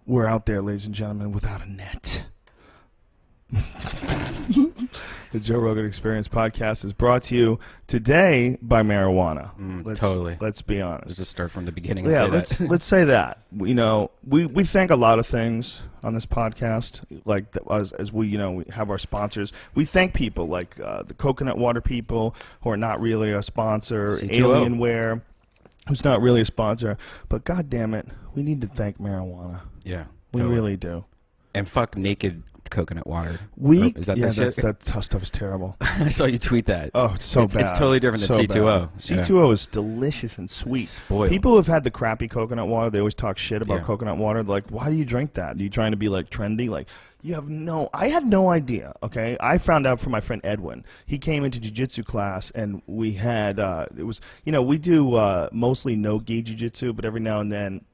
We're out there, ladies and gentlemen, without a net. The Joe Rogan Experience podcast is brought to you today by marijuana. Totally. Let's be honest. Let's just start from the beginning and Yeah, say that. let's say that. You know, we think a lot of things on this podcast, like as we, you know, we have our sponsors. We thank people like the coconut water people who are not really a sponsor, C2O. Alienware, who's not really a sponsor. But God damn it, we need to thank marijuana. Yeah. We totally. really do. And fuck naked coconut water. Is that that stuff is terrible. I saw you tweet that. Oh, it's so bad. It's totally different than C2O. C2O is delicious and sweet. Spoiled. People who have had the crappy coconut water, they always talk shit about Yeah. coconut water. Like, why do you drink that? Are you trying to be like trendy? Like, I had no idea, okay? I found out from my friend Edwin. He came into jiu-jitsu class, and we had, it was, you know, we do mostly no-gi jiu-jitsu, but every now and then,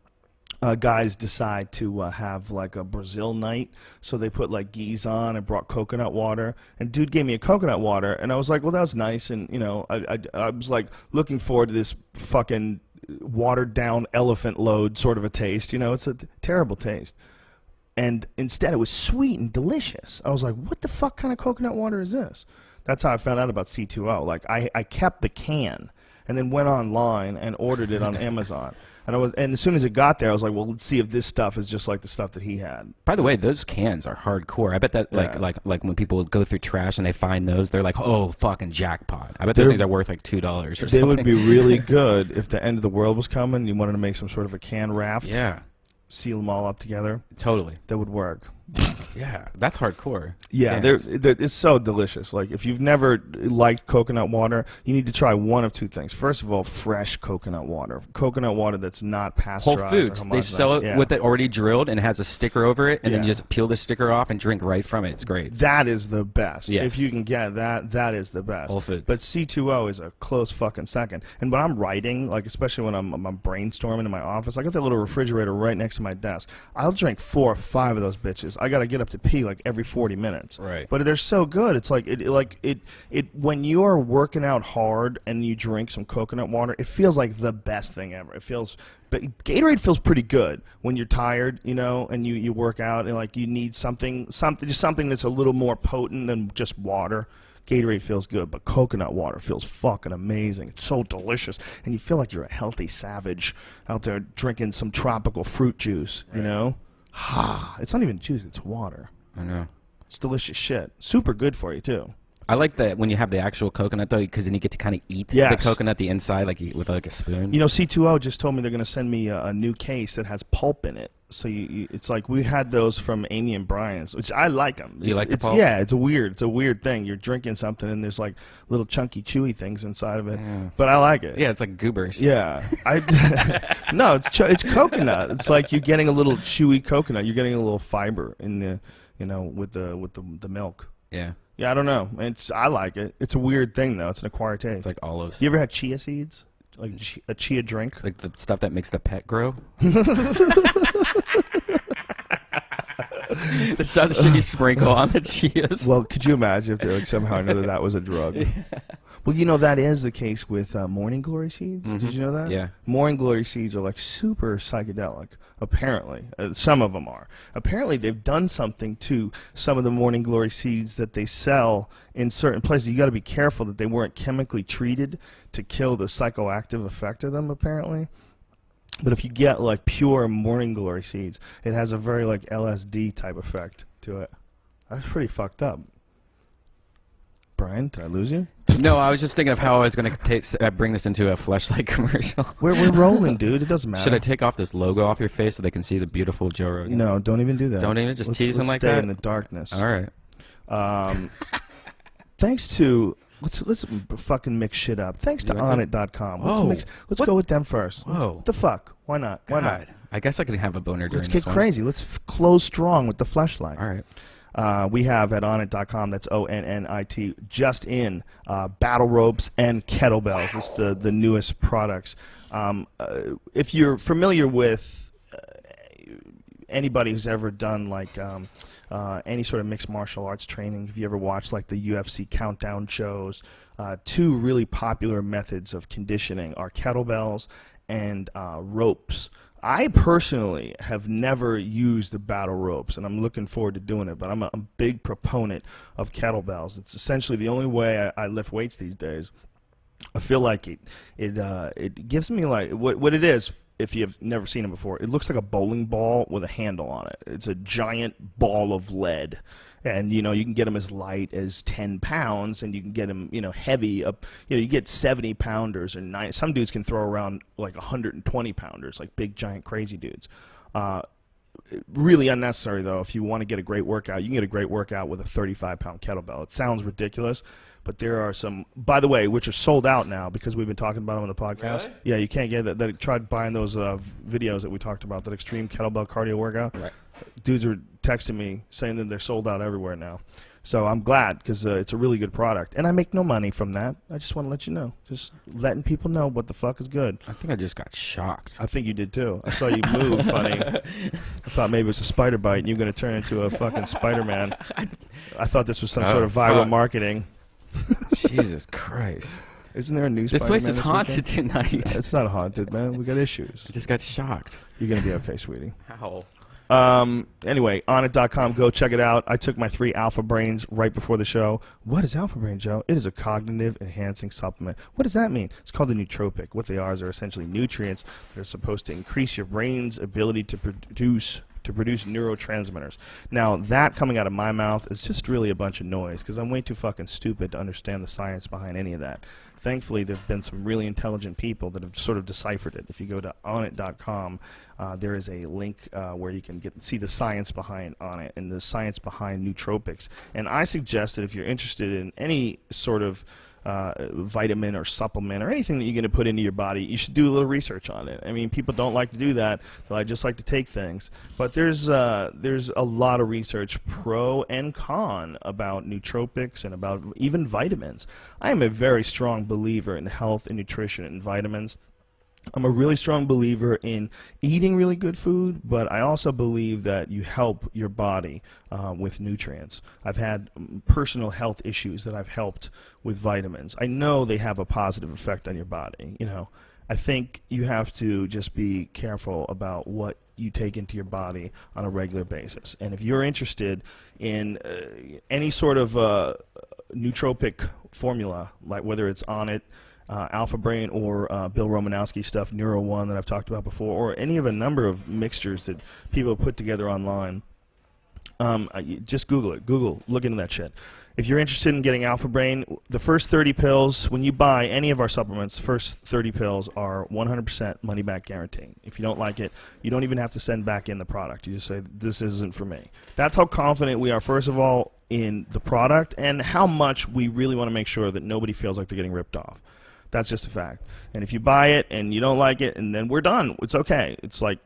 guys decide to have like a Brazil night, so they put like gis on and brought coconut water. And dude gave me a coconut water, and I was like, well, that was nice. And you know, I was like looking forward to this fucking watered down elephant load sort of a taste. You know, it's a terrible taste. And instead, it was sweet and delicious. I was like, what the fuck kind of coconut water is this? That's how I found out about C2O. Like I kept the can and then went online and ordered it on Amazon. And as soon as it got there, I was like, well, let's see if this stuff is just like the stuff that he had. By the way, those cans are hardcore. I bet that like when people go through trash and they find those, they're like, oh, fucking jackpot. I bet those things are worth like $2 or something. They would be really good if the end of the world was coming. You wanted to make some sort of a can raft. Yeah. Seal them all up together. Totally. That would work. Yeah, that's hardcore. Yeah, it's so delicious. Like, if you've never liked coconut water, you need to try one of two things. First of all, fresh coconut water. Coconut water that's not pasteurized. Whole Foods, they sell it with it already drilled and it has a sticker over it, and then you just peel the sticker off and drink right from it. It's great. That is the best. Yes. If you can get that, that is the best. Whole Foods. But C2O is a close fucking second. And when I'm writing, like especially when I'm brainstorming in my office, I got that little refrigerator right next to my desk. I'll drink 4 or 5 of those bitches. I got to get up to pee like every 40 minutes. Right. But they're so good. It's like it when you're working out hard and you drink some coconut water, it feels like the best thing ever. It feels, but Gatorade feels pretty good when you're tired, you know, and you work out and like you need something that's a little more potent than just water. Gatorade feels good, but coconut water feels fucking amazing. It's so delicious, and you feel like you're a healthy savage out there drinking some tropical fruit juice, you know? It's not even juice, it's water. I know. It's delicious shit. Super good for you, too. I like that when you have the actual coconut, though, because then you get to kind of eat the coconut, the inside, like with like a spoon. You know, C2O just told me they're going to send me a new case that has pulp in it. So it's like we had those from Amy and Brian's, which I like them. You like the pulp? Yeah, it's a weird thing. You're drinking something and there's like little chunky, chewy things inside of it. Yeah. But I like it. Yeah, it's like goobers. Yeah, no, it's coconut. It's like you're getting a little chewy coconut. You're getting a little fiber in the, you know, with the milk. Yeah. Yeah, I don't know. I like it. It's a weird thing though. It's an acquired taste. It's like olives. You ever had chia seeds? Like a chia drink? Like the stuff that makes the pet grow? The stuff that you sprinkle on the chias. Well, could you imagine if they like somehow knew that was a drug? Yeah. Well, you know, that is the case with morning glory seeds. Mm-hmm. Did you know that? Yeah. Morning glory seeds are like super psychedelic, apparently. Some of them are. Apparently, they've done something to some of the morning glory seeds that they sell in certain places. You got to be careful that they weren't chemically treated to kill the psychoactive effect of them, apparently. But if you get like pure morning glory seeds, it has a very like LSD type effect to it. That's pretty fucked up. Brian, did I lose you? No, I was just thinking of how I was going to bring this into a Fleshlight commercial. We're rolling, dude. It doesn't matter. Should I take off this logo off your face so they can see the beautiful Joe Rogan? No, don't even do that. Don't even just tease them like that? Let's stay in the darkness. All right. Thanks to... Let's fucking mix shit up. Thanks to Onnit.com. Let's go with them first. Whoa. What the fuck? Why not? Why not? I guess I could have a boner during Let's this get crazy. Let's close strong with the Fleshlight. All right. We have at Onnit.com, that's ONNIT, just in battle ropes and kettlebells. It's the newest products. If you're familiar with anybody who's ever done like any sort of mixed martial arts training, if you ever watched like the UFC countdown shows, 2 really popular methods of conditioning are kettlebells and ropes. I personally have never used the battle ropes, and I'm looking forward to doing it, but I'm a big proponent of kettlebells. It's essentially the only way I lift weights these days. I feel like it gives me like what it is. If you've never seen it before, it looks like a bowling ball with a handle on it. It's a giant ball of lead, and you can get them as light as 10 pounds, and you can get them heavy up. You get 70 pounders or 9. Some dudes can throw around like 120 pounders, like big giant crazy dudes. Really unnecessary though. If you want to get a great workout, you can get a great workout with a 35-pound kettlebell. It sounds ridiculous, but there are some, by the way, which are sold out now because we've been talking about them on the podcast. Really? Yeah, you can't get that. That tried buying those videos that we talked about, that extreme kettlebell cardio workout. Right. Dudes are texting me saying that they're sold out everywhere now. So I'm glad because it's a really good product. And I make no money from that. I just want to let you know. Just letting people know what the fuck is good. I think I just got shocked. I think you did too. I saw you move funny. I thought maybe it was a spider bite and you're going to turn into a fucking Spider-Man. I thought this was some sort of viral marketing. Jesus Christ. Isn't there a new This Spider-Man place is haunted tonight. Yeah, it's not haunted, man. We got issues. I just got shocked. You're going to be okay, sweetie. How? Anyway, Onnit.com, go check it out. I took my 3 Alpha Brains right before the show. What is Alpha Brain, Joe? It is a cognitive enhancing supplement. What does that mean? It's called a nootropic. What they are is they're essentially nutrients that are supposed to increase your brain's ability to produce neurotransmitters. Now, that coming out of my mouth is just really a bunch of noise because I'm way too fucking stupid to understand the science behind any of that. Thankfully, there have been some really intelligent people that have sort of deciphered it. If you go to Onnit.com, there is a link where you can see the science behind Onnit and the science behind nootropics. And I suggest that if you're interested in any sort of vitamin or supplement or anything that you're going to put into your body, you should do a little research on it. I mean, people don't like to do that. They just like to take things. But there's a lot of research, pro and con, about nootropics and about even vitamins. I am a very strong believer in health and nutrition and vitamins. I'm a really strong believer in eating really good food, but I also believe that you help your body with nutrients. I've had personal health issues that I've helped with vitamins. I know they have a positive effect on your body. I think you have to just be careful about what you take into your body on a regular basis. And if you're interested in any sort of nootropic formula, like whether it's Onnit, Alpha Brain, or Bill Romanowski stuff, Neuro One that I've talked about before, or any of a number of mixtures that people put together online, just Google it. Look into that shit. If you're interested in getting Alpha Brain, the first 30 pills, when you buy any of our supplements, first 30 pills are 100% money back guarantee. If you don't like it, you don't even have to send back in the product. You just say, this isn't for me. That's how confident we are, first of all, in the product and how much we really want to make sure that nobody feels like they're getting ripped off. That's just a fact. And if you buy it and you don't like it, and then we're done. It's okay. It's like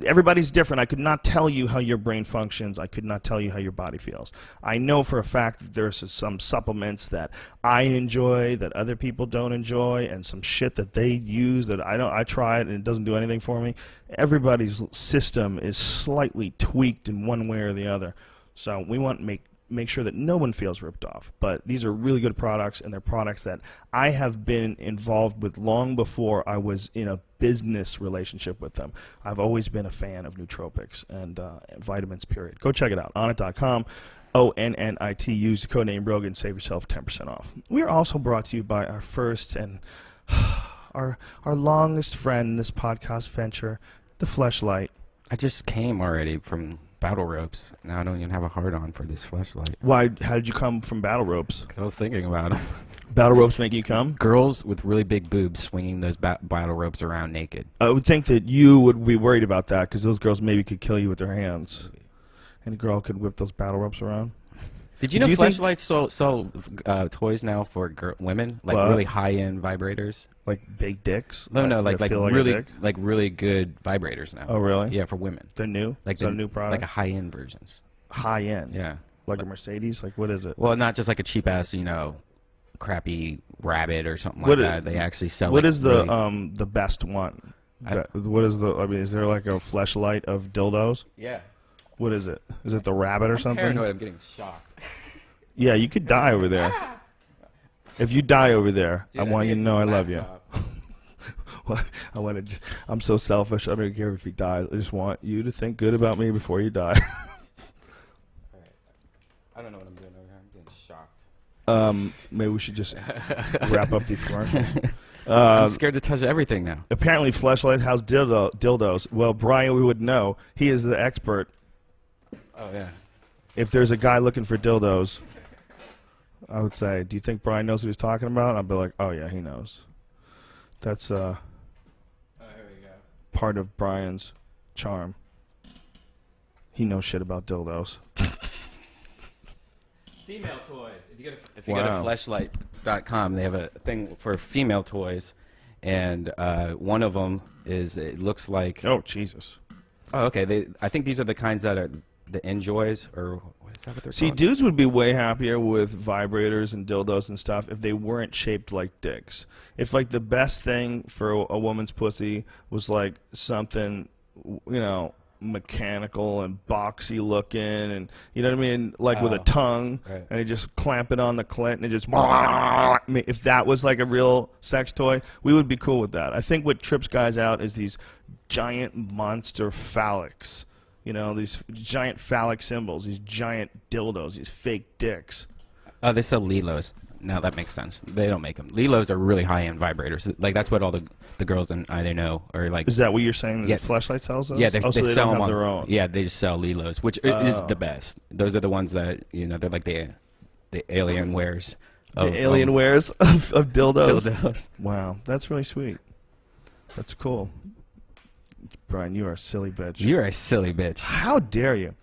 everybody's different. I could not tell you how your brain functions. I could not tell you how your body feels. I know for a fact that there's some supplements that I enjoy that other people don't enjoy, and some shit that they use that I try it and it doesn't do anything for me. Everybody's system is slightly tweaked in one way or the other. So we want to make sure that no one feels ripped off. But these are really good products, and they're products that I have been involved with long before I was in a business relationship with them. I've always been a fan of nootropics and vitamins, period. Go check it out, Onnit.com. ONNIT. Use the code name Rogan, save yourself 10% off. We are also brought to you by our first and our longest friend in this podcast venture, the Fleshlight. I just came already from battle ropes. Now I don't even have a hard-on for this fleshlight. Why? How did you come from battle ropes? Because I was thinking about them. Battle ropes make you come? Girls with really big boobs swinging those battle ropes around naked. I would think that you would be worried about that because those girls maybe could kill you with their hands. Any girl could whip those battle ropes around. Did you know fleshlights sell toys now for women? Like really high-end vibrators? Like big dicks? No, like really good vibrators now. Oh, really? Yeah, for women. They're new? Like is that a new product? Like a high-end versions. High-end? Yeah. Like a Mercedes? Like what is it? Well, not just like a cheap-ass, crappy rabbit or something like that. They actually sell. What is the best one? What is is there like a fleshlight of dildos? Yeah. What is it? Is it the rabbit or something? Paranoid. I'm getting shocked. Yeah, you could die over there. If you die over there, dude, I want you to know I love you. I want to. I'm so selfish. I don't care if he dies. I just want you to think good about me before you die. I don't know what I'm doing over here. I'm getting shocked. Maybe we should just wrap up these commercials. I'm scared to touch everything now. Apparently, Fleshlight has dildos. Well, Brian, we would know. He is the expert. Oh yeah. If there's a guy looking for dildos, I would say, do you think Brian knows what he's talking about? I'd be like, oh yeah, he knows. That's here we go. part of Brian's charm. He knows shit about dildos. Female toys. If you go to fleshlight.com, they have a thing for female toys, and one of them is, it looks like. Oh Jesus. Oh, okay. I think these are the kinds that are the Enjoys, or what is that what they're See, called? dudes would be way happier with vibrators and dildos and stuff if they weren't shaped like dicks. If like the best thing for a woman's pussy was like something, you know, mechanical and boxy looking, and you know what I mean, like with a tongue, right. And you just clamp it on the clit and it just. If that was like a real sex toy, we would be cool with that. I think what trips guys out is these giant monster phallics. You know, these giant phallic symbols, these giant dildos, these fake dicks. Oh, they sell Lilos. No, that makes sense. They don't make them. Lilos are really high-end vibrators. Like, that's what all the girls either know or like. Is that what you're saying? Yeah. That Fleshlight sells those? Yeah, they they sell don't them have their own. Yeah, they just sell Lilos, which is the best. Those are the ones that, you know, they're like the alien wares. The alien wares of dildos. Dildos. Wow, that's really sweet. That's cool. Brian, you are a silly bitch. You're a silly bitch. How dare you?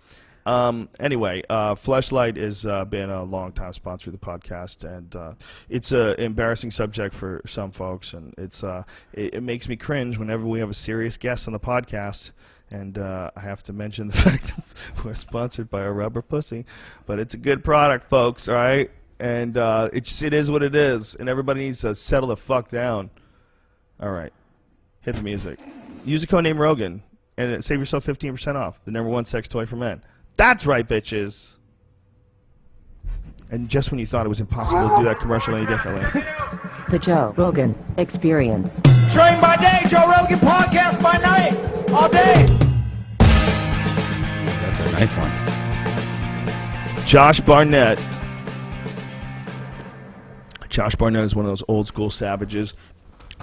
Anyway, Fleshlight has been a long-time sponsor of the podcast, and it's an embarrassing subject for some folks, and it makes me cringe whenever we have a serious guest on the podcast, and I have to mention the fact that we're sponsored by a rubber pussy, but it's a good product, folks, all right? And it is what it is, and everybody needs to settle the fuck down. All right, hit the music. Use the code name Rogan and save yourself 15% off. The #1 sex toy for men. That's right, bitches. And just when you thought it was impossible to do that commercial any differently. The Joe Rogan Experience. Train by day, Joe Rogan podcast by night, all day. That's a nice one. Josh Barnett. Josh Barnett is one of those old school savages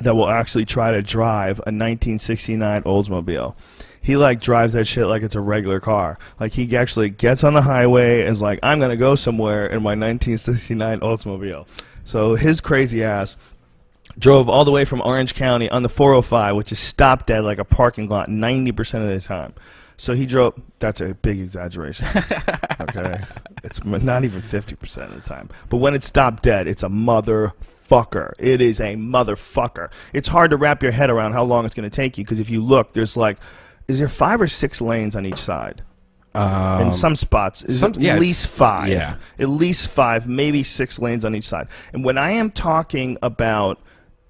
that will actually try to drive a 1969 Oldsmobile. He like drives that shit like it's a regular car. Like he actually gets on the highway and is like, I'm gonna go somewhere in my 1969 Oldsmobile. So his crazy ass drove all the way from Orange County on the 405, which is stopped dead like a parking lot 90% of the time. So he drove. That's a big exaggeration. Okay, it's not even 50% of the time. But when it's stopped dead, it's a motherfucker. It is a motherfucker. It's hard to wrap your head around how long it's going to take you, because if you look, there's like, is there 5 or 6 lanes on each side? In some spots, at least 5. Yeah. At least 5, maybe 6 lanes on each side. And when I am talking about,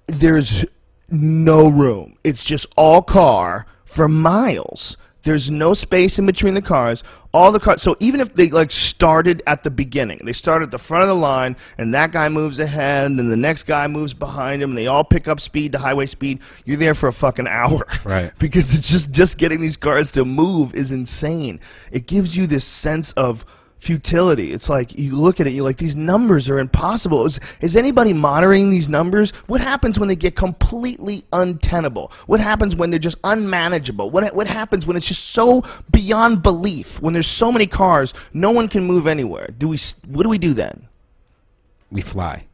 there's no room. It's just all car for miles. There's no space in between the cars. All the cars. So even if they like started at the beginning, they start at the front of the line, and that guy moves ahead, and then the next guy moves behind him, and they all pick up speed to highway speed. You're there for a fucking hour, right? Because it's just getting these cars to move is insane. It gives you this sense of futility. It's like you look at it, you're like, these numbers are impossible. Is anybody monitoring these numbers? What happens when they get completely untenable? What happens when they're just unmanageable? What happens when it's just so beyond belief? When there's so many cars, no one can move anywhere. What do we do then? We fly.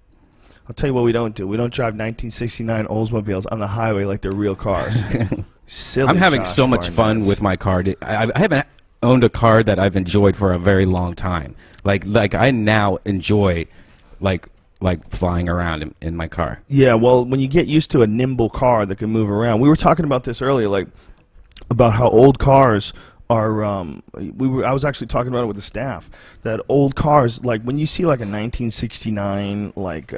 I'll tell you what we don't do. We don't drive 1969 Oldsmobiles on the highway like they're real cars. Silly. I'm having so much fun with my car. I haven't owned a car that I've enjoyed for a very long time. Like I now enjoy like flying around in my car. Yeah, well, when you get used to a nimble car that can move around. We were talking about this earlier, like about how old cars are I was actually talking about it with the staff, that old cars, like when you see like a 1969 like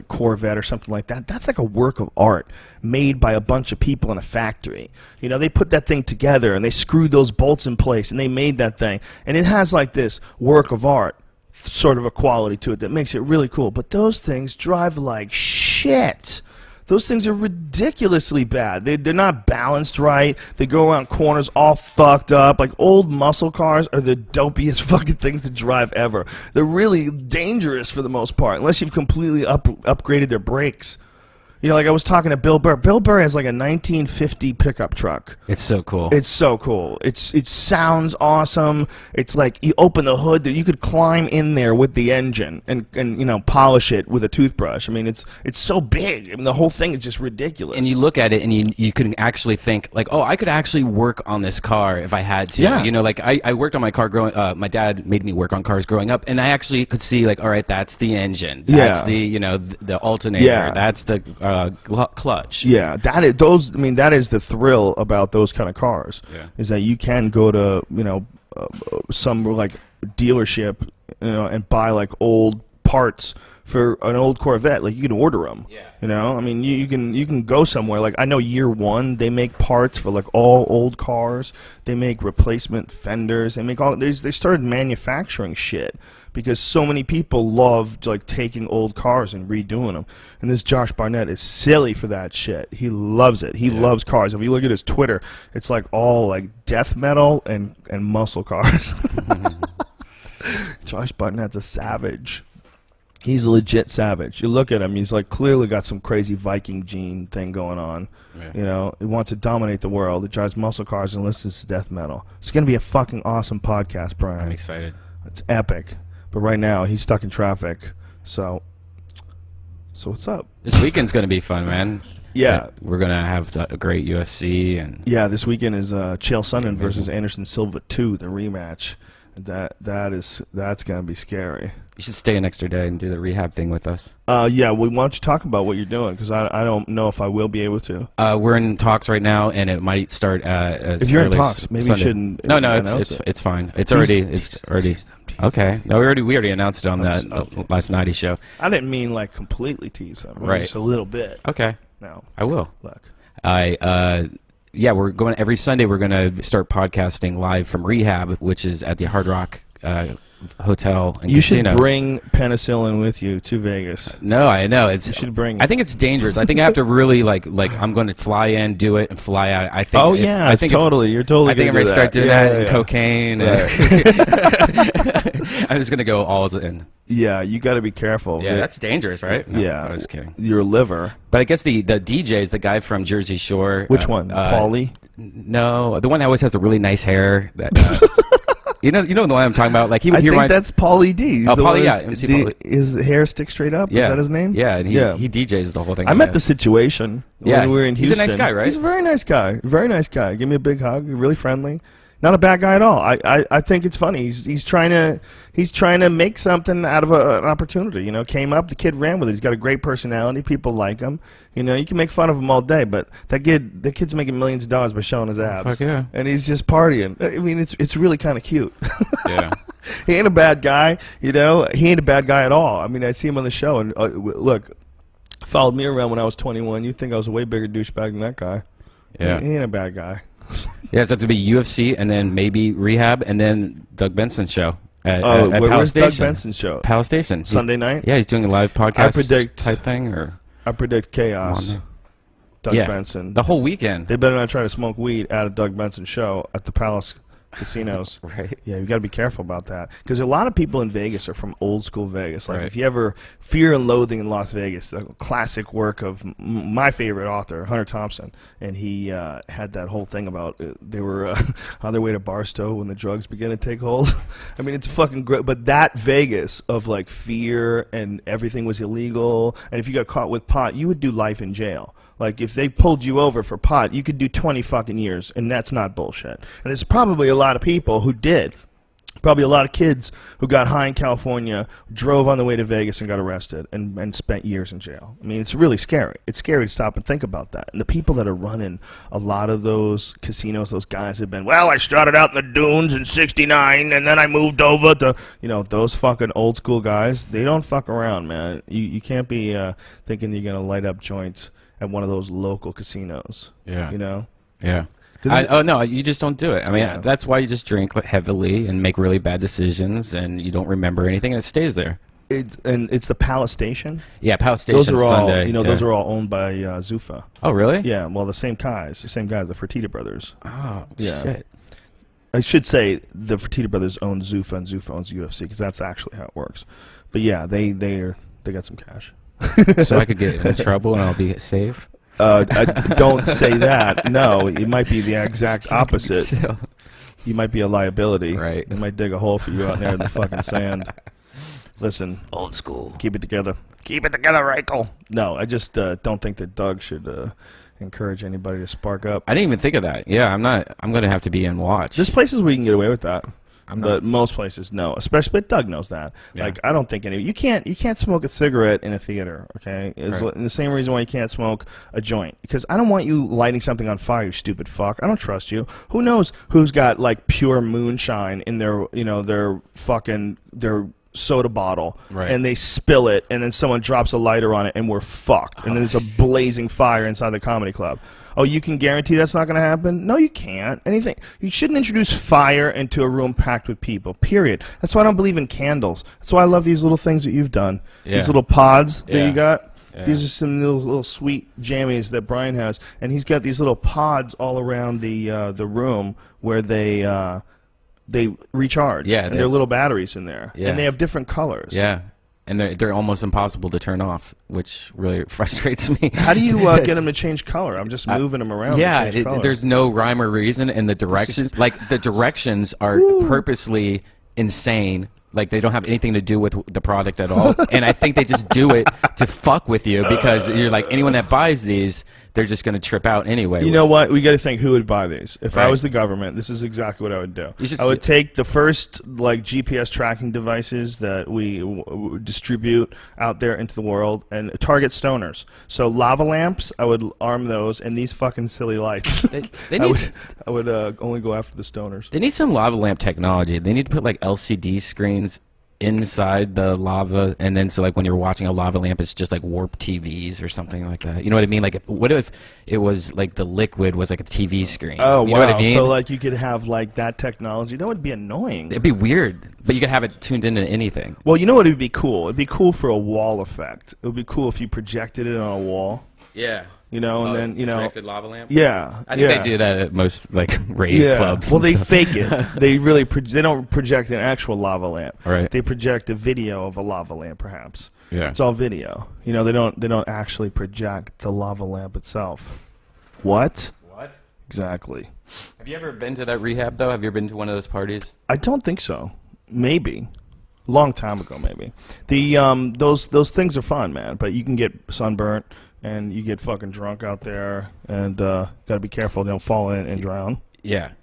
Corvette or something like that, that's like a work of art made by a bunch of people in a factory. You know, they put that thing together and they screwed those bolts in place and they made that thing, and it has like this work of art sort of a quality to it that makes it really cool. But those things drive like shit. Those things are ridiculously bad. They're not balanced right. They go around corners all fucked up. Like, old muscle cars are the dopiest fucking things to drive ever. They're really dangerous for the most part, unless you've completely upgraded their brakes. You know, like I was talking to Bill Burr. Bill Burr has like a 1950 pickup truck. It's so cool. It's so cool. It sounds awesome. It's like you open the hood, you could climb in there with the engine and you know, polish it with a toothbrush. I mean, it's so big. I mean, the whole thing is just ridiculous. And you look at it and you can actually think like, oh, I could actually work on this car if I had to. Yeah. You know, like I worked on my car growing. My dad made me work on cars growing up, and I actually could see like, all right, that's the engine. That's the, you know, the alternator. Yeah. That's the clutch. Yeah, that is those. I mean, that is the thrill about those kind of cars. Yeah. Is that you can go to, you know, some like dealership, you know, and buy like old parts for an old Corvette. Like, you can order them. Yeah. You know, I mean, you can go somewhere. Like, I know Year One, they make parts for like all old cars. They make replacement fenders. They make all. They started manufacturing shit because so many people loved like taking old cars and redoing them. And this Josh Barnett is silly for that shit. He loves it. He loves cars. If you look at his Twitter, it's like all like death metal and muscle cars. Josh Barnett's a savage. He's a legit savage. You look at him, he's like clearly got some crazy Viking gene thing going on. Yeah. You know, he wants to dominate the world. He drives muscle cars and listens to death metal. It's going to be a fucking awesome podcast, Brian. I'm excited. It's epic. But right now, he's stuck in traffic. So what's up? This weekend's going to be fun, man. Yeah. We're going to have a great UFC. And yeah, this weekend is Chael Sonnen versus Anderson Silva 2, the rematch. That's going to be scary. You should stay an extra day and do the rehab thing with us. Yeah, well, why don't you talk about what you're doing? Because I don't know if I will be able to. We're in talks right now, and it might start as if you're in early talks, maybe Sunday. you shouldn't. No, it's fine. It's already. Okay. No, we already announced it on that last Nighty show. I didn't mean like completely tease them. Right. Just a little bit. Okay. No. I will. Look. Yeah, we're going every Sunday. We're going to start podcasting live from rehab, which is at the Hard Rock Hotel and You Casino. should bring penicillin with you to Vegas. No, I know it's. You should bring. I think it's dangerous. I think I have to really like. I'm going to fly in, do it, and fly out. I think. Oh yeah, I think totally. You're totally. I think I'm going to start doing that and cocaine. Right. I'm just going to go all in. Yeah, you got to be careful. Yeah, that's dangerous, right? No, yeah, I was kidding. Your liver. But I guess the DJ is the guy from Jersey Shore. Which one? Paulie? No, the one that always has the really nice hair. That. You know the one I'm talking about. Like I think that's Paulie D. Oh, Paulie, yeah, MC Paulie. His hair sticks straight up. Yeah. Is that his name? Yeah, and he DJs the whole thing. I met the Situation. Yeah, when we were in Houston. He's a nice guy, right? He's a very nice guy. Very nice guy. Give me a big hug. Really friendly. Not a bad guy at all. I think it's funny. He's trying to make something out of an opportunity. You know, came up, the kid ran with it. He's got a great personality. People like him. You know, you can make fun of him all day, but the kid's making millions of dollars by showing his abs. Fuck yeah. And he's just partying. I mean, it's really kind of cute. Yeah. He ain't a bad guy. You know, he ain't a bad guy at all. I mean, I see him on the show, and look, followed me around when I was 21. You'd think I was a way bigger douchebag than that guy. Yeah. He ain't a bad guy. Yeah, it's have to be UFC and then maybe rehab and then Doug Benson show at where's Palace Doug Station. Benson show? Palace Station. Sunday night? Yeah, he's doing a live podcast type thing. I predict chaos. Doug Benson. The whole weekend. They better not try to smoke weed at a Doug Benson show at the Palace casinos. Right. Yeah, you got to be careful about that because a lot of people in Vegas are from old school Vegas. Like right. if you ever Fear and Loathing in Las Vegas, the classic work of my favorite author, Hunter Thompson, and he had that whole thing about they were on their way to Barstow when the drugs began to take hold. I mean, it's fucking great. But that Vegas of like fear and everything was illegal, and if you got caught with pot, you would do life in jail. Like, if they pulled you over for pot, you could do 20 fucking years, and that's not bullshit. And there's probably a lot of people who did. Probably a lot of kids who got high in California, drove on the way to Vegas and got arrested and spent years in jail. I mean, it's really scary. It's scary to stop and think about that. And the people that are running a lot of those casinos, those guys have been, well, I started out in the dunes in 69, and then I moved over to, you know, those fucking old school guys. They don't fuck around, man. You can't be thinking you're going to light up joints at one of those local casinos. Yeah. You know? Yeah. Oh, no, you just don't do it. I mean, that's why you just drink heavily and make really bad decisions, and you don't remember anything, and it stays there. It's the Palace Station. Yeah, Palace Station. Those are all, Sunday. those are all owned by Zuffa. Oh, really? Yeah, well, the same guys, the Fertitta brothers. Oh, Yeah. shit. I should say the Fertitta brothers own Zuffa, and Zuffa owns UFC, because that's actually how it works. But yeah, they got some cash. So I could get in trouble and I'll be safe? Don't say that. No, it might be the exact opposite. Still. You might be a liability. Right. They might dig a hole for you out there in the fucking sand. Listen. Old school. Keep it together. Keep it together, Reichel. No, I just don't think that Doug should encourage anybody to spark up. I didn't even think of that. Yeah, I'm going to have to be in watch. There's places where you can get away with that. But most places no, especially Doug knows that. Yeah. Like I don't think you can't smoke a cigarette in a theater. Okay, it's Right. the same reason why you can't smoke a joint, because I don't want you lighting something on fire. You stupid fuck! I don't trust you. Who knows who's got like pure moonshine in their their soda bottle, Right. and they spill it, and then someone drops a lighter on it, and we're fucked. And then there's a blazing fire inside the comedy club. Oh, you can guarantee that's not going to happen? No, you can't. Anything. You shouldn't introduce fire into a room packed with people, period. That's why I don't believe in candles. That's why I love these little things that you've done. Yeah. These little pods that Yeah. you got. Yeah. These are some little sweet jammies that Brian has. And he's got these little pods all around the room where they recharge. Yeah, and there are little batteries in there. Yeah. And they have different colors. Yeah. And they're almost impossible to turn off, which really frustrates me. How do you get them to change color? I'm just moving them around. Yeah, to change color. there's no rhyme or reason, and the directions, like the directions are purposely insane. Like they don't have anything to do with the product at all, and I think they just do it to fuck with you, because you're like, anyone that buys these, they're just going to trip out anyway. You know what? We got to think who would buy these. If I Right. was the government, this is exactly what I would do. You should I would see- take the first like GPS tracking devices that we distribute out there into the world and target stoners. So lava lamps, I would arm those, and these fucking silly lights. They need I would only go after the stoners. They need some lava lamp technology. They need to put like LCD screens inside the lava, and then so like when you're watching a lava lamp, it's just like warped TVs or something like that. You know what I mean? Like, what if it was like the liquid was like a TV screen? Oh, you wow. know what I mean? So like you could have like that technology. That would be annoying. It'd be weird, but you could have it tuned into anything. Well, you know what would be cool? It'd be cool for a wall effect. It would be cool if you projected it on a wall. Yeah. And then projected lava lamp. Yeah, I think they do that at most like rave clubs. Well, and they stuff. fake it. They really they don't project an actual lava lamp. Right. They project a video of a lava lamp, perhaps. Yeah. It's all video. They don't actually project the lava lamp itself. What? What? Exactly. Have you ever been to that rehab though? Have you ever been to one of those parties? I don't think so. Maybe. Long time ago, maybe. The those things are fun, man. But you can get sunburnt. And you get fucking drunk out there, and gotta be careful, don't fall in and drown. Yeah.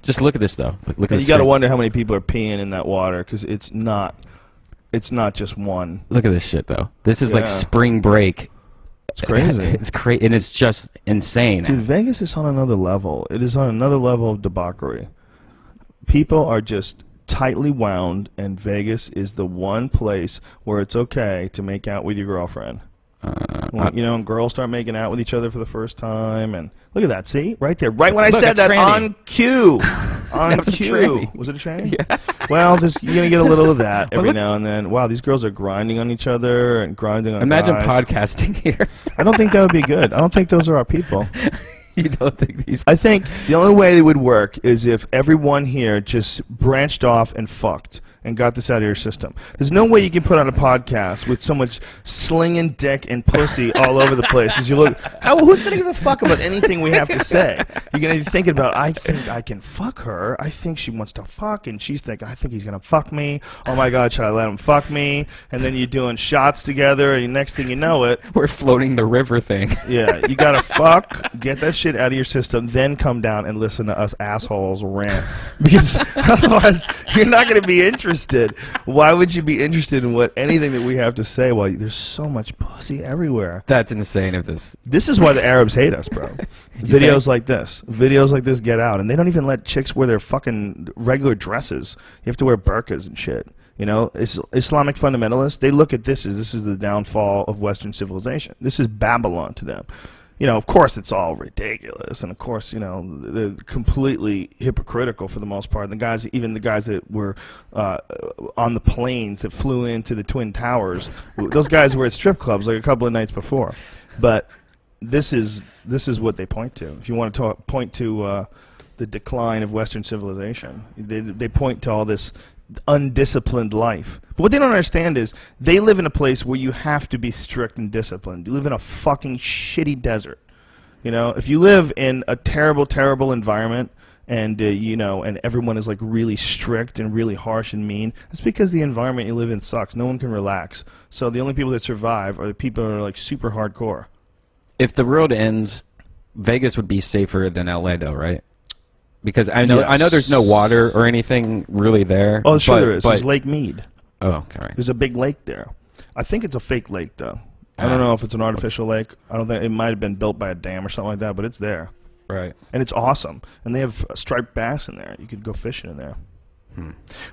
Just look at this though. Look at You gotta wonder how many people are peeing in that water, because it's not just one. Look at this shit though. This is like Yeah. spring break. It's crazy. It's crazy, and it's just insane. Dude, Vegas is on another level. It is on another level of debauchery. People are just tightly wound, and Vegas is the one place where it's okay to make out with your girlfriend. And girls start making out with each other for the first time, and look at that. See, right there, right when I Look, said a that, tranny. on cue, on That was a cue. tranny. Was it a tranny? Yeah. Well, you're gonna get a little of that every look- now and then. Wow, these girls are grinding on each other and grinding on. Imagine guys. podcasting here. I don't think that would be good. I don't think those are our people. You don't think these? I think the only way it would work is if everyone here just branched off and fucked and got this out of your system. There's no way you can put on a podcast with so much slinging dick and pussy all over the place. As you look, who's gonna give a fuck about anything we have to say? You're gonna be thinking about, I think I can fuck her. I think she wants to fuck, and she's thinking, I think he's gonna fuck me. Oh my God, should I let him fuck me? And then you're doing shots together, and next thing you know it, We're floating the river thing. yeah, you gotta fuck, get that shit out of your system, then come down and listen to us assholes rant. Because otherwise, you're not gonna be interested. Why would you be interested in anything that we have to say? Well, there's so much pussy everywhere. That's insane. If this. This is why the Arabs hate us, bro. Videos like this get out, and they don't even let chicks wear their fucking regular dresses. You have to wear burqas and shit. Islamic fundamentalists, they look at this as the downfall of Western civilization. This is Babylon to them. you know, of course it's all ridiculous, and of course, you know, they're completely hypocritical for the most part. The guys, even the guys that were on the planes that flew into the Twin Towers, those guys were at strip clubs like a couple of nights before. But this is what they point to. If you want to point to the decline of Western civilization, they point to all this undisciplined life. But what they don't understand is they live in a place where you have to be strict and disciplined. You live in a fucking shitty desert. You know, if you live in a terrible, terrible environment and you know, and everyone is like really strict and really harsh and mean, that's because the environment you live in sucks. No one can relax. So the only people that survive are the people that are like super hardcore. If the world ends, Vegas would be safer than LA, though, right? Because I know there's no water or anything really there. Oh, sure there is. There's Lake Mead. Oh, okay. Right. There's a big lake there. I think it's a fake lake, though. I don't know if it's an artificial lake. I don't think it might have been built by a dam or something like that, but it's there. Right. And it's awesome. And they have striped bass in there. You could go fishing in there.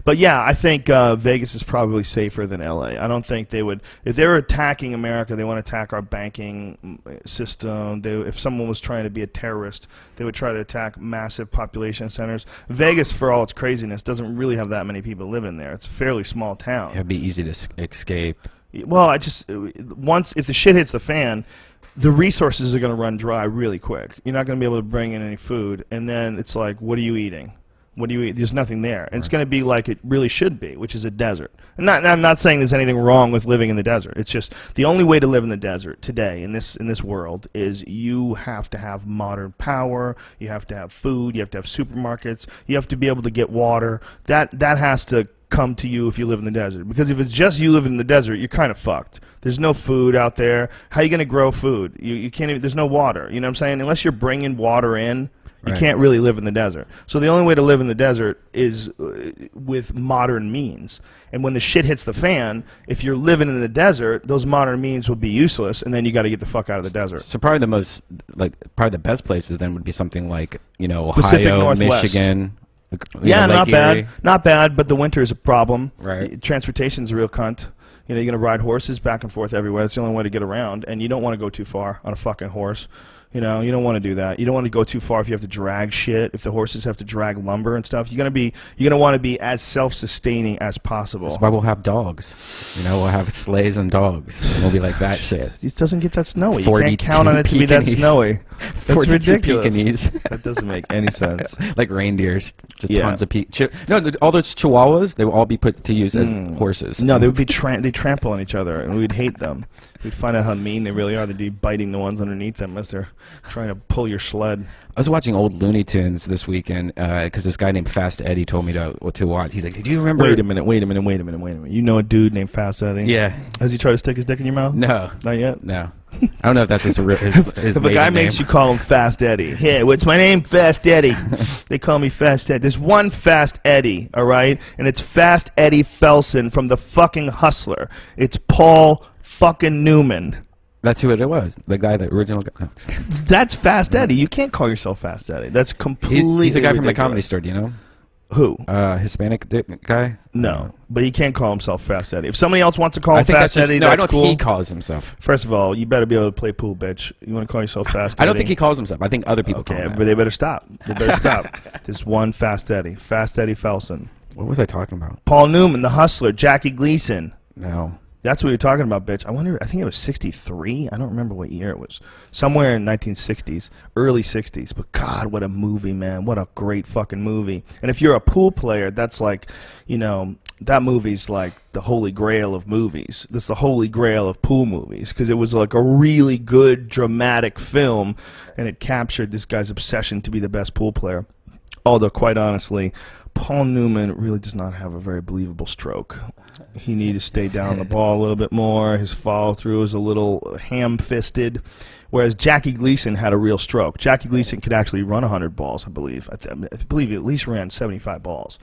But yeah, I think Vegas is probably safer than LA. I don't think they would, if they were attacking America, they want to attack our banking system. If someone was trying to be a terrorist, they would try to attack massive population centers. Vegas, for all its craziness, doesn't really have that many people living there. It's a fairly small town. It'd be easy to escape. Well, if the shit hits the fan, the resources are going to run dry really quick. You're not going to be able to bring in any food, and then it's like, what are you eating? What do you eat? There's nothing there. And it's going to be like it really should be, which is a desert. And I'm not saying there's anything wrong with living in the desert. It's just the only way to live in the desert today in this world is you have to have modern power, you have to have food, you have to have supermarkets, you have to be able to get water. That has to come to you if you live in the desert. Because if it's just you living in the desert, you're kind of fucked. There's no food out there. How are you going to grow food? You can't even, there's no water. You know what I'm saying? Unless you're bringing water in, you can't really live in the desert. So the only way to live in the desert is with modern means. And when the shit hits the fan, if you're living in the desert, those modern means will be useless, and then you got to get the fuck out of the desert. So probably probably the best places then would be something like, you know, Pacific Ohio, Northwest. Michigan. Yeah, know, not Erie. bad. Not bad, but the winter is a problem. Right. Transportation's a real cunt. You know, you're going to ride horses back and forth everywhere. That's the only way to get around, and you don't want to go too far on a fucking horse. You know, you don't want to do that. You don't want to go too far if you have to drag shit, if the horses have to drag lumber and stuff. You're going to want to be as self-sustaining as possible. That's why we'll have dogs. You know, we'll have sleighs and dogs. We'll be like that shit. It doesn't get that snowy. You can't count on it to be that snowy. That's ridiculous. Pekinese. That doesn't make any sense. Like reindeers. Just tons of no, all those chihuahuas, they will all be put to use as horses. No, they would be they trample on each other, and we'd hate them. We'd find out how mean they really are. They'd be biting the ones underneath them as they're trying to pull your sled. I was watching old Looney Tunes this weekend because this guy named Fast Eddie told me to watch. He's like, "Do you remember?" Wait a minute. You know a dude named Fast Eddie? Yeah. Has he tried to stick his dick in your mouth? No. Not yet? No. I don't know if that's his if a guy makes you call him Fast Eddie. Hey, what's my name? Fast Eddie. They call me Fast Eddie. There's one Fast Eddie, all right? And it's Fast Eddie Felson from the fucking Hustler. It's Paul fucking Newman. That's who it was. The guy, the original guy. No. That's Fast Eddie. You can't call yourself Fast Eddie. That's completely He's a guy ridiculous. from the Comedy Store, do you know? Who? Hispanic guy? No, but he can't call himself Fast Eddie. If somebody else wants to call him think Fast Eddie, no, that's I don't cool. think he calls himself. First of all, you better be able to play pool, bitch. You want to call yourself Fast Eddie? I don't think he calls himself. I think other people call him but they better stop. They better stop. There's one Fast Eddie. Fast Eddie Felson. What was I talking about? Paul Newman, the Hustler. Jackie Gleason. No. That's what you're talking about, bitch. I think it was 63. I don't remember what year it was. Somewhere in 1960s, early 60s. But God, what a movie, man. What a great fucking movie. And if you're a pool player, that's like, you know, that movie's like the holy grail of movies. That's the holy grail of pool movies because it was like a really good, dramatic film, and it captured this guy's obsession to be the best pool player. Although, quite honestly, Paul Newman really does not have a very believable stroke. He needed to stay down the ball a little bit more. His follow-through was a little ham-fisted, whereas Jackie Gleason had a real stroke. Jackie Gleason could actually run 100 balls, I believe. I believe he at least ran 75 balls.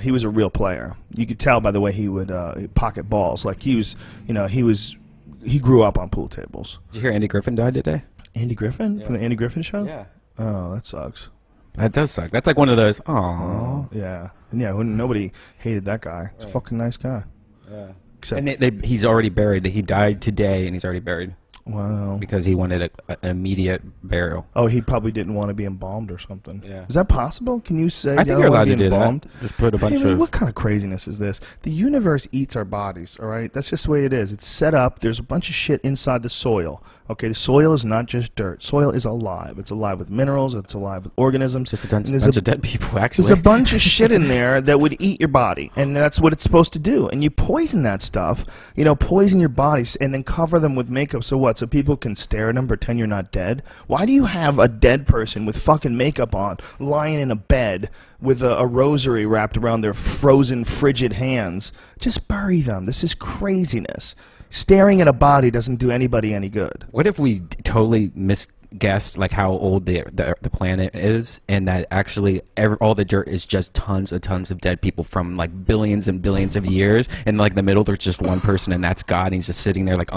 He was a real player. You could tell by the way he would pocket balls. Like he was, you know, he grew up on pool tables. Did you hear Andy Griffin died today? Andy Griffin? Yeah. From the Andy Griffin Show? Yeah. Oh, that sucks. That does suck. That's like one of those, aww. Yeah. And yeah, nobody hated that guy. He's a fucking nice guy. Yeah. Except, And he's already buried. He died today, and he's already buried. Wow. because he wanted an immediate burial. Oh, he probably didn't want to be embalmed or something. Yeah. Is that possible? Can you say? I think "I you're don't wanna allowed be to do embalmed"? that. Just put a bunch Hey, of. what kind of craziness is this? The universe eats our bodies, all right? That's just the way it is. It's set up. There's a bunch of shit inside the soil. Okay, the soil is not just dirt. Soil is alive. It's alive with minerals. It's alive with organisms. Just a bunch And there's of dead people, actually. There's a bunch of shit in there that would eat your body, and that's what it's supposed to do. And you poison that stuff, you know, poison your bodies, and then cover them with makeup. So what? So people can stare at them, pretend you're not dead? Why do you have a dead person with fucking makeup on, lying in a bed with a rosary wrapped around their frozen, frigid hands? Just bury them. This is craziness. Staring at a body doesn't do anybody any good. What if we totally misguessed like how old the planet is, and that actually all the dirt is just tons of dead people from like billions and billions of years, and like in the middle there's just one person, and that's God, and he's just sitting there like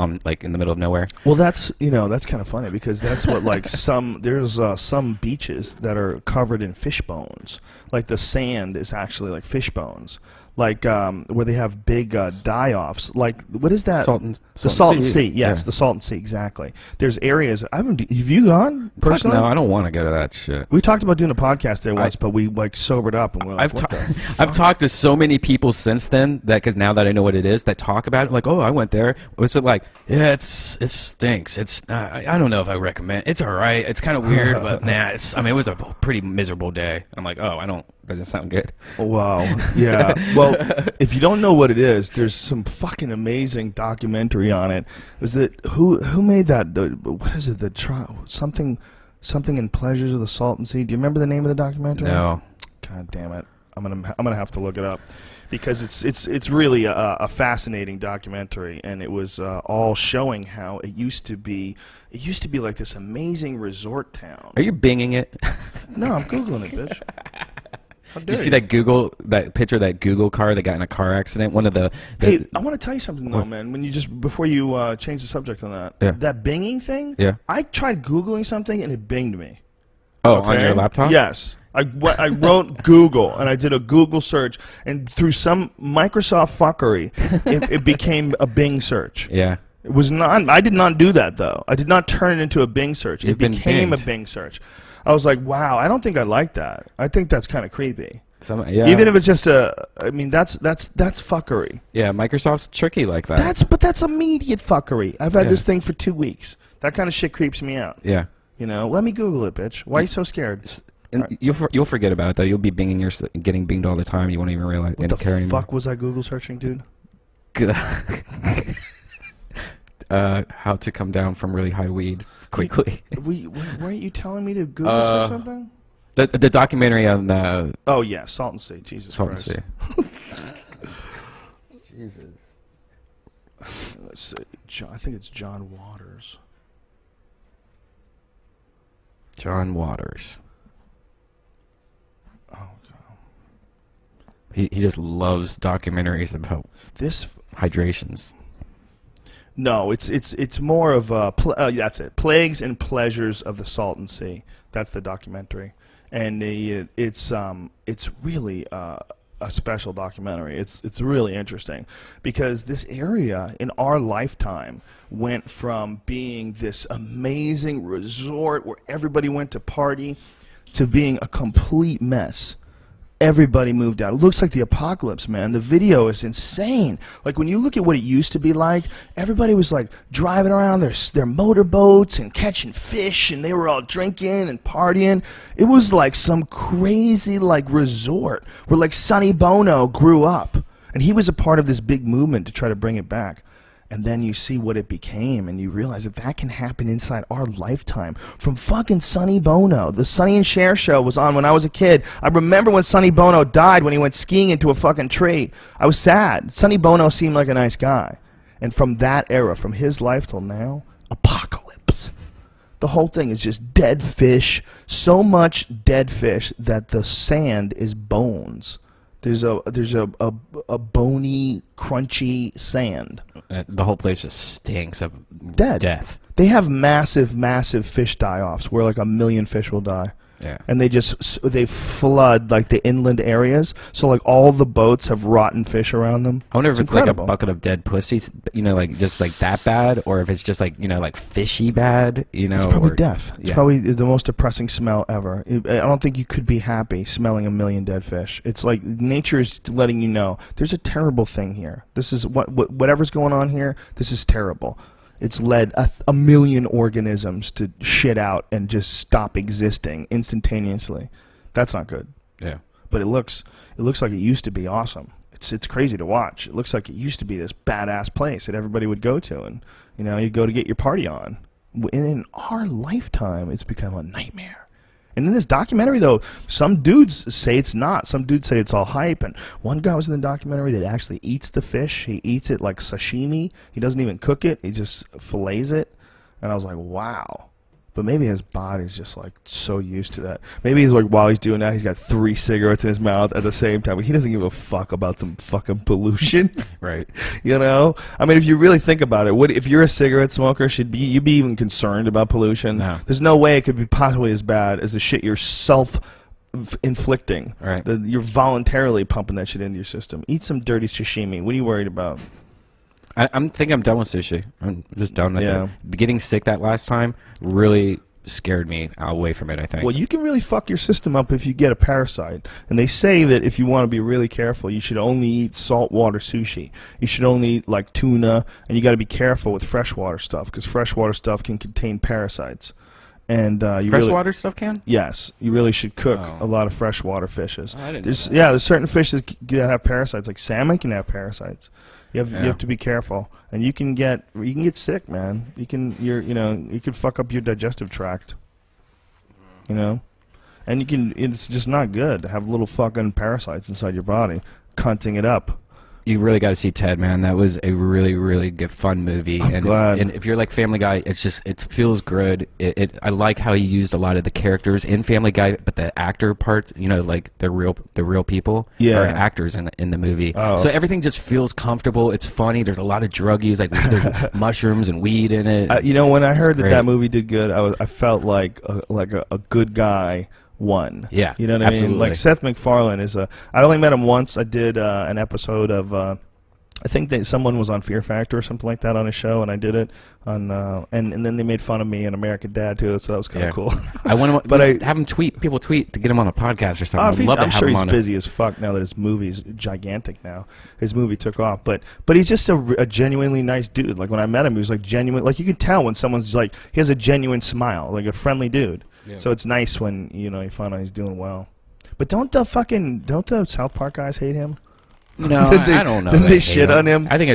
in the middle of nowhere. Well, that's that's kind of funny, because that's what like there's some beaches that are covered in fish bones. Like the sand is actually like fish bones. Like where they have big die-offs. Like, what is that? The Salton Sea. Yes, yeah. The Salton Sea, exactly. There's areas. Have you gone personally? No, I don't want to go to that shit. We talked about doing a podcast there once, but we like sobered up and we're like, I've talked to so many people since then because now that I know what it is, that talk about it. Like, oh, I went there. What's it like? Yeah, it stinks. It's I don't know if I recommend. It's all right. It's kind of weird, but nah. It was a pretty miserable day. I'm like, oh, I don't. Doesn't sound good. Wow. Yeah. Well, if you don't know what it is, there's some fucking amazing documentary on it. Was it who made that? What is it? The something in Pleasures of the Salton Sea. Do you remember the name of the documentary? No. God damn it. I'm gonna have to look it up, because it's really a fascinating documentary, and it was all showing how it used to be like this amazing resort town. Are you binging it? No, I'm Googling it, bitch. Did you see that picture of that Google car that got in a car accident? One of the hey, I want to tell you something though, man. Before you change the subject on that, yeah. That binging thing. Yeah. I tried Googling something and it binged me. Oh, okay? On your laptop? Yes. I wrote Google, and I did a Google search, and through some Microsoft fuckery, it became a Bing search. Yeah. It was not. I did not do that though. I did not turn it into a Bing search. It became a Bing search. I was like, wow, I don't think I like that. I think that's kind of creepy. Yeah. Even if it's just that's fuckery. Yeah, Microsoft's tricky like that. But that's immediate fuckery. I've had this thing for 2 weeks. That kind of shit creeps me out. Yeah. You know, let me Google it, bitch. Why are you so scared? And right. You'll forget about it though. You'll be getting binged all the time. You won't even realize. What the fuck was I Google searching, dude? How to come down from really high weed quickly. Weren't you telling me to Google search something? The documentary on the. Oh yeah, Salton Sea. Jesus Christ. Sea. Jesus. Let's see. I think it's John Waters. John Waters. Oh god. He just loves documentaries about this hydrations. No, it's more of that's it. Plagues and Pleasures of the Salton Sea. That's the documentary, and it's really a special documentary. It's really interesting because this area in our lifetime went from being this amazing resort where everybody went to party to being a complete mess. Everybody moved out. It looks like the apocalypse, man. The video is insane. Like, when you look at what it used to be like, everybody was, like, driving around their motorboats and catching fish, and they were all drinking and partying. It was like some crazy, like, resort where, like, Sonny Bono grew up. And he was a part of this big movement to try to bring it back. And then you see what it became, and you realize that can happen inside our lifetime. From fucking Sonny Bono. The Sonny and Cher show was on when I was a kid. I remember when Sonny Bono died when he went skiing into a fucking tree. I was sad. Sonny Bono seemed like a nice guy. And from that era, from his life till now, apocalypse. The whole thing is just dead fish. So much dead fish that the sand is bones. There's a bony, crunchy sand. The whole place just stinks of death. They have massive, massive fish die-offs where like 1 million fish will die. Yeah. And they flood like the inland areas, so like all the boats have rotten fish around them. I wonder if it's incredible. like a bucket of dead pussies, like just like that bad, or if it's just like like fishy bad. It's probably death. It's probably the most depressing smell ever. I don't think you could be happy smelling 1 million dead fish. It's like nature is letting you know there's a terrible thing here. This is whatever's going on here. This is terrible. It's led a million organisms to shit out and just stop existing instantaneously. That's not good. Yeah. But it looks like it used to be awesome. It's crazy to watch. It looks like it used to be this badass place that everybody would go to, and you go to get your party on. And in our lifetime, it's become a nightmare. And in this documentary, though, some dudes say it's not. Some dudes say it's all hype. And one guy was in the documentary that actually eats the fish. He eats it like sashimi. He doesn't even cook it. He just fillets it. And I was like, wow. But maybe his body's just like so used to that. Maybe he's like, while he's doing that, he's got 3 cigarettes in his mouth at the same time. He doesn't give a fuck about some fucking pollution. Right. I mean, if you really think about it, if you're a cigarette smoker, you be even concerned about pollution? No. There's no way it could be possibly as bad as the shit you're self-inflicting. Right. You're voluntarily pumping that shit into your system. Eat some dirty sashimi. What are you worried about? I'm thinking I'm done with sushi. I'm just done with it. Getting sick that last time really scared me away from it, I think. Well, you can really fuck your system up if you get a parasite. And they say that if you want to be really careful, you should only eat saltwater sushi. You should only eat like tuna, and you got to be careful with freshwater stuff because freshwater stuff can contain parasites. And freshwater stuff can? Yes, you really should cook a lot of freshwater fishes. Oh, I didn't know that. There's certain fish that have parasites, like salmon can have parasites. You have to be careful, and you can get sick, man. You can fuck up your digestive tract, and it's just not good to have little fucking parasites inside your body, cunting it up. You really got to see Ted, man. That was a really, really good, fun movie. I'm glad. If you're like Family Guy, it feels good. I like how he used a lot of the characters in Family Guy, but the actor parts, like the real people are actors in the movie. Oh. So everything just feels comfortable. It's funny. There's a lot of drug use, like there's mushrooms and weed in it. When I heard that movie did good, I felt like a good guy won. Yeah, you know what absolutely. I mean? Like Seth Macfarlane I only met him once. I did an episode of I think that someone was on Fear Factor or something like that on his show, and I did it on and then they made fun of me and American Dad too, so that was kind of cool. I want to have him people tweet to get him on a podcast or something. I'm sure he's busy as fuck now that his movie's gigantic now. His movie took off, but he's just a genuinely nice dude. Like when I met him, he was like genuine. Like you can tell when someone's like he has a genuine smile, like a friendly dude. Yeah. So it's nice when you find out he's doing well. But don't the South Park guys hate him? No, I don't know. Didn't they shit on him? I think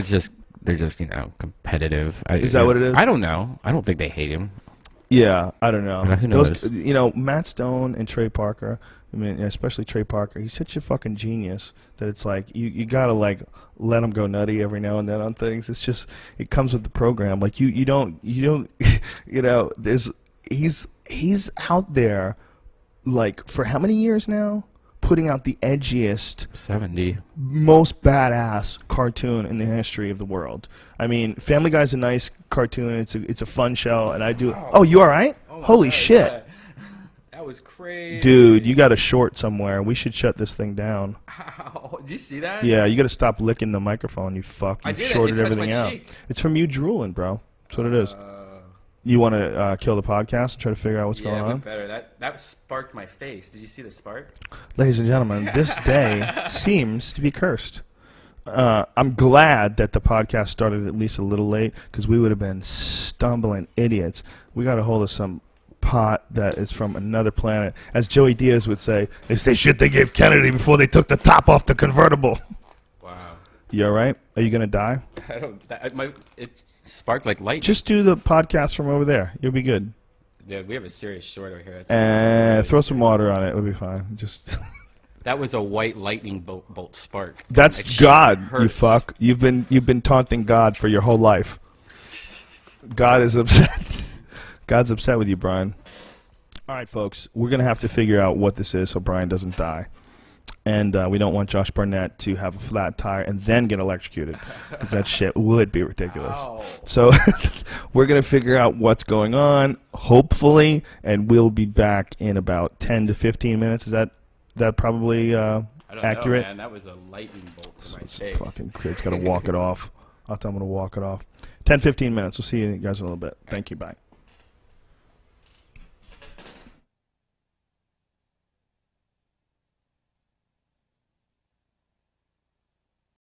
they're just competitive. Is that what it is? I don't know. I don't think they hate him. Yeah, I don't know. Who knows? Matt Stone and Trey Parker. I mean, especially Trey Parker. He's such a fucking genius that it's like you gotta like let him go nutty every now and then on things. It's just it comes with the program. Like you don't he's out there like for how many years now putting out the edgiest 70 most badass cartoon in the history of the world. I mean, Family Guy's a nice cartoon. It's a fun show, and I do. Oh, you all right? Holy shit! God. That was crazy, dude. You got a short somewhere. We should shut this thing down. Ow. Did you see that? Yeah, you got to stop licking the microphone. You fuck. You shorted everything out. Cheek. It's from you drooling, bro. That's what it is. You want to kill the podcast and try to figure out what's going on? Yeah, better. That sparked my face. Did you see the spark? Ladies and gentlemen, this day seems to be cursed. I'm glad that the podcast started at least a little late because we would have been stumbling idiots. We got a hold of some pot that is from another planet. As Joey Diaz would say, they say shit they gave Kennedy before they took the top off the convertible. You all right? Are you going to die? I don't. It sparked like lightning. Just do the podcast from over there. You'll be good. Yeah, we have a serious short over here. Throw some water on it. It'll be fine. Just. That was a white lightning bolt spark. That's God, you fuck. You've been taunting God for your whole life. God is upset. God's upset with you, Brian. All right, folks. We're going to have to figure out what this is so Brian doesn't die. And we don't want Josh Barnett to have a flat tire and then get electrocuted, because that shit would be ridiculous. Ow. So we're going to figure out what's going on, hopefully, and we'll be back in about 10 to 15 minutes. Is that probably I don't accurate? know, man. That was a lightning bolt to my This face. fucking kid's got to walk it off. I'll tell him to walk it off. 10, 15 minutes. We'll see you guys in a little bit. Thank you. Bye.